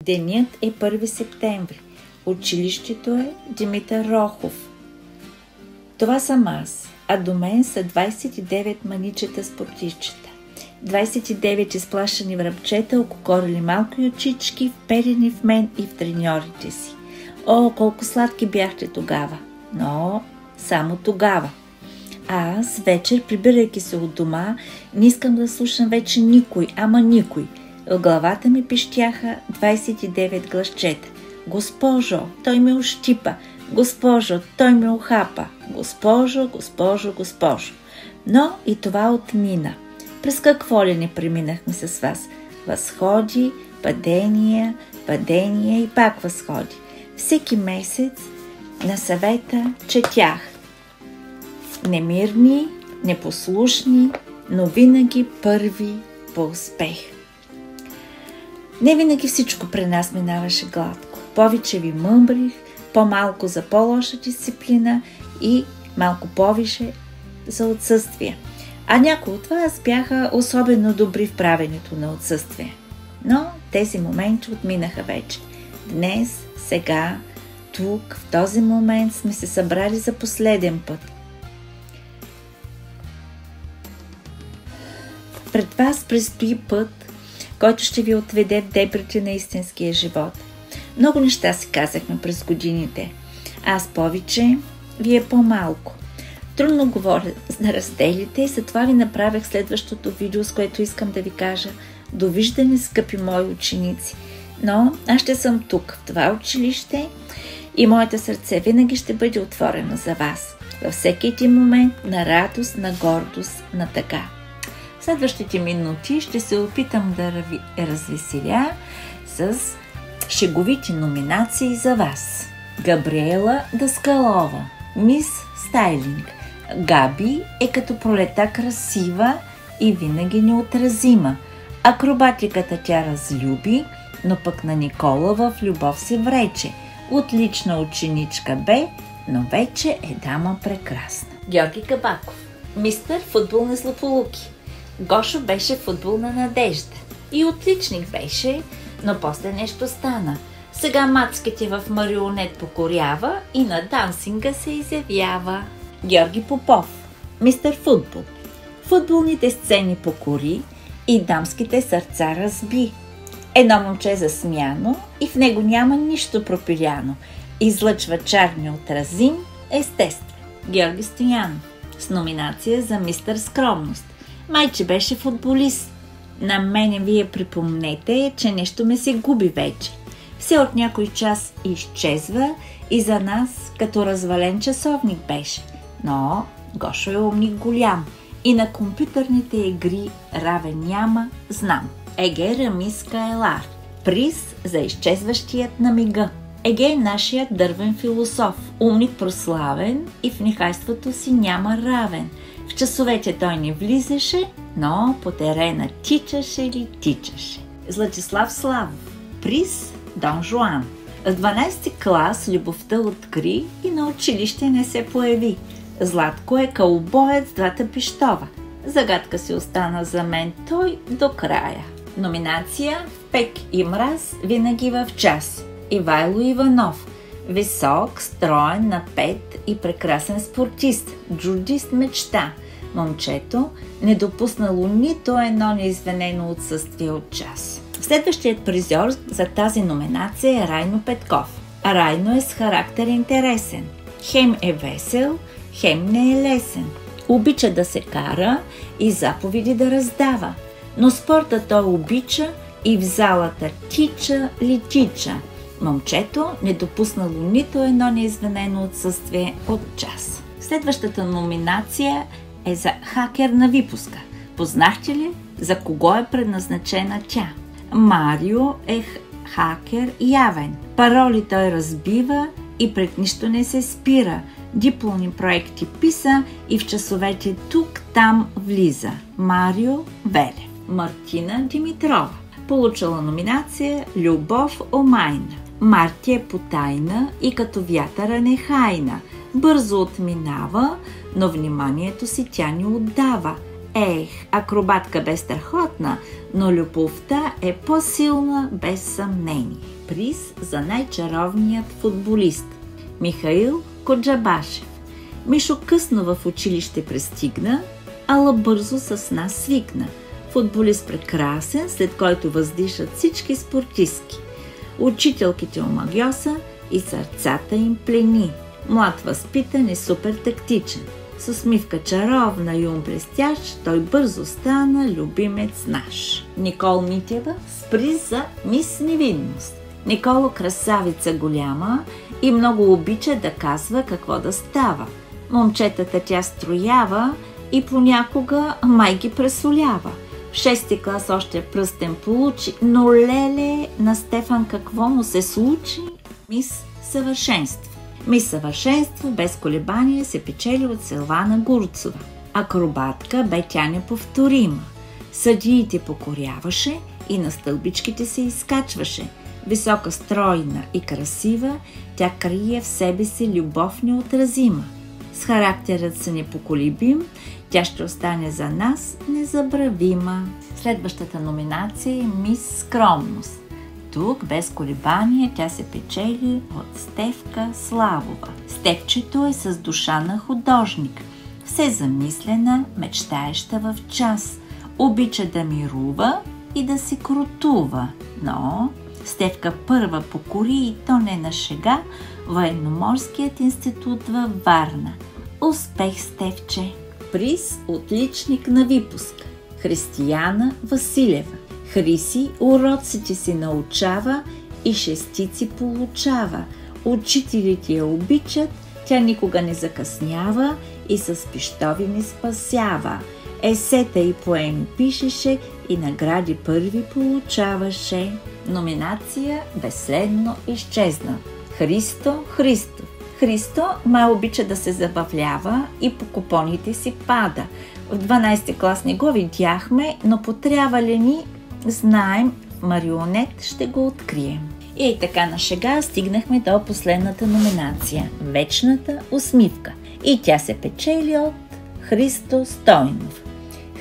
Денят е 1 септември. Училището е Димитър Рохов. Това съм аз, а до мен са 29 маничета спортистчета. 29 изплашени връбчета, ококорили малки очички, вперени в мен и в треньорите си. О, колко сладки бяхте тогава! Но само тогава. А аз вечер, прибирайки се от дома, не искам да слушам вече никой, ама никой. В главата ми пищяха 29 гласчета. Госпожо, той ме ощипа. Госпожо, той ме ухапа. Госпожо, госпожо, госпожо. Но и това отмина. През какво ли не преминахме с вас? Възходи, падения, падения и пак възходи. Всеки месец на съвета четях. Немирни, непослушни, но винаги първи по успех. Не винаги всичко при нас минаваше гладко. Повече ви мъмрих, по-малко за по-лоша дисциплина и малко повече за отсъствие. А някои от вас бяха особено добри в правенето на отсъствие. Но тези моменти отминаха вече. Днес, сега, тук, в този момент сме се събрали за последен път. Пред вас предстои път, който ще ви отведе в дебрите на истинския живот. Много неща си казахме през годините. Аз повече, вие по-малко. Трудно говоря за разделите и затова ви направих следващото видео, с което искам да ви кажа: довиждане, скъпи мои ученици. Но аз ще съм тук, в това училище, и моето сърце винаги ще бъде отворено за вас. Във всеки един момент на радост, на гордост, на тъга. В следващите минути ще се опитам да ви развеселя с шеговити номинации за вас. Габриела Даскалова, Мис Стайлинг. Габи е като пролета красива и винаги неотразима. Акробатиката тя разлюби, но пък на Никола в любов се врече. Отлична ученичка бе, но вече е дама прекрасна. Георги Кабаков, мистър футбол на злополуки. Гошо беше футболна надежда и отличник беше, но после нещо стана. Сега мацките в марионет покорява и на дансинга се изявява. Георги Попов, мистър футбол. Футболните сцени покори и дамските сърца разби. Едно момче засмяно и в него няма нищо пропиляно. Излъчва чар неотразим, естествен. Георги Стоянов с номинация за мистър скромност. Майче беше футболист. На мене вие припомнете, че нещо ме се губи вече. Все от някой час изчезва и за нас като развален часовник беше. Но Гошо е умник голям и на компютърните игри равен няма, знам. Еге Рамис Каелар. Приз за изчезващият на мига. Еге е нашият дървен философ, умник прославен и в нехайството си няма равен. В часовете той не влизаше, но по терена тичаше ли тичаше. Златислав Славов. Приз Дон Жуан. В 12 клас любовта откри и на училище не се появи. Златко е каубоец с двата пищова. Загадка си остана за мен той до края. Номинация в пек и мраз винаги в час. Ивайло Иванов. Висок, строен, напет и прекрасен спортист. Джудист мечта. Момчето не допуснало нито едно неизвинено отсъствие от час. Следващият призьор за тази номинация е Райно Петков. Райно е с характер интересен. Хем е весел, хем не е лесен. Обича да се кара и заповеди да раздава. Но спорта той обича и в залата тича ли тича. Момчето не допуснало нито едно неизвинено отсъствие от час. Следващата номинация е за хакер на випуска. Познахте ли за кого е предназначена тя? Марио е хакер явен. Пароли той разбива и пред нищо не се спира. Дипломни проекти писа и в часовете тук-там влиза. Марио Велев. Мартина Димитрова. Получила номинация Любов омайна. Марти е потайна и като вятъра нехайна. Бързо отминава, но вниманието си тя ни отдава. Ех, акробатка безстрахотна, но любовта е по-силна без съмнение. Приз за най-чаровният футболист Михаил Коджабашев. Мишо късно в училище пристигна, ала бързо с нас свикна. Футболист прекрасен, след който въздишат всички спортистки. Учителките омагьоса и сърцата им плени. Млад, възпитан и супер тактичен. С усмивка чаровна и ум блестящ, той бързо стана любимец наш. Никол Митева с приз за мис невинност. Никола красавица голяма и много обича да казва какво да става. Момчетата тя строява и понякога май ги пресолява. В 6-ти клас още пръстен получи, но леле на Стефан какво му се случи? Мис съвършенство. Мис съвършенство без колебание се печели от Силвана Гурцова. Акробатка бе тя неповторима. Съдиите покоряваше и на стълбичките се изкачваше. Висока, стройна и красива, тя крие в себе си любов неотразима. С характерът си непоколебим, тя ще остане за нас незабравима. Следващата номинация е Мис скромност. Тук, без колебание, тя се печели от Стефка Славова. Стефчето е с душа на художник. Все замислена, мечтаеща в час. Обича да мирува и да се крутува. Но Стефка първа покори и то не на шега Военноморският институт във Варна. Успех, Стефче! Приз отличник на випуск Християна Василева. Хриси уроците си научава и шестици получава. Учителите я обичат, тя никога не закъснява и с пищови ни спасява. Есета и поеми пишеше и награди първи получаваше. Номинация безследно изчезна. Христо Христов. Христо май обича да се забавлява и по купоните си пада. В 12-ти клас не го видяхме, но потрябва ли ни, знаем, в марионет ще го открием. И така на шега стигнахме до последната номинация – Вечната усмивка. И тя се печели от Христо Стойнов.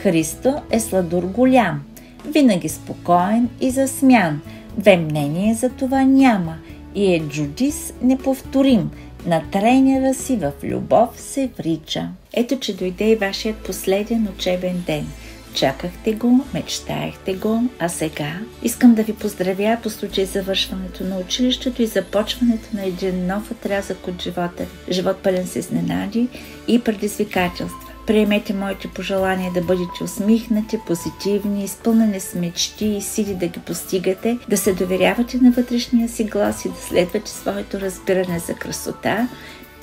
Христо е сладур голям, винаги спокоен и засмян. Две мнения за това няма и е джудис неповторим. На тренера си в любов се врича. Ето, че дойде и вашият последен учебен ден. Чакахте го, мечтаехте го, а сега искам да ви поздравя по случай завършването на училището и започването на един нов отрязък от живота ви. Живот пълен с изненади и предизвикателства. Приемете моите пожелания да бъдете усмихнати, позитивни, изпълнени с мечти и сили да ги постигате, да се доверявате на вътрешния си глас и да следвате своето разбиране за красота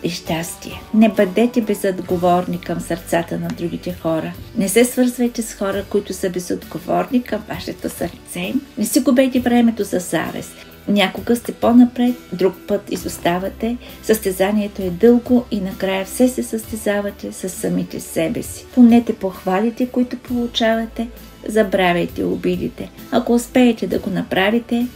и щастие. Не бъдете безотговорни към сърцата на другите хора. Не се свързвайте с хора, които са безотговорни към вашето сърце. Не си губете времето за завист. Някога сте по-напред, друг път изоставате. Състезанието е дълго и накрая все се състезавате с самите себе си. Помнете похвалите, които получавате. Забравяйте обидите. Ако успеете да го направите,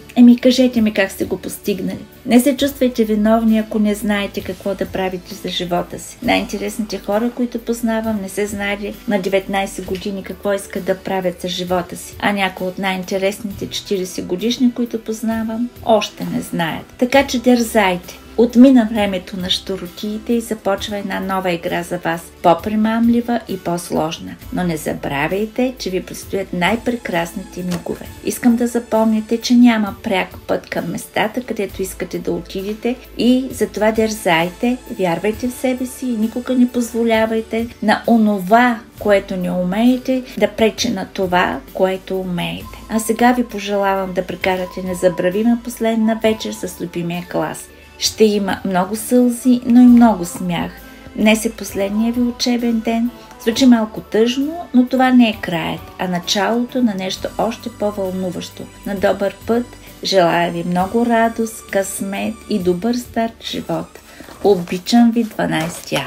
кажете ми как сте го постигнали. Не се чувствайте виновни, ако не знаете какво да правите за живота си. Най-интересните хора, които познавам, не се знали на 19 години какво искат да правят за живота си. А някои от най-интересните 40 годишни, които познавам, още не знаят. Така че дързайте. Отмина времето на щуротиите и започва една нова игра за вас, по-примамлива и по-сложна. Но не забравяйте, че ви предстоят най-прекрасните мигове. Искам да запомните, че няма пряк път към местата, където искате да отидете и затова дързайте, вярвайте в себе си и никога не позволявайте на онова, което не умеете, да пречи на това, което умеете. А сега ви пожелавам да прекарате незабравима последна вечер с любимия клас. Ще има много сълзи, но и много смях. Днес е последния ви учебен ден. Звучи малко тъжно, но това не е краят, а началото на нещо още по-вълнуващо. На добър път, желая ви много радост, късмет и добър старт в живота. Обичам ви 12 А.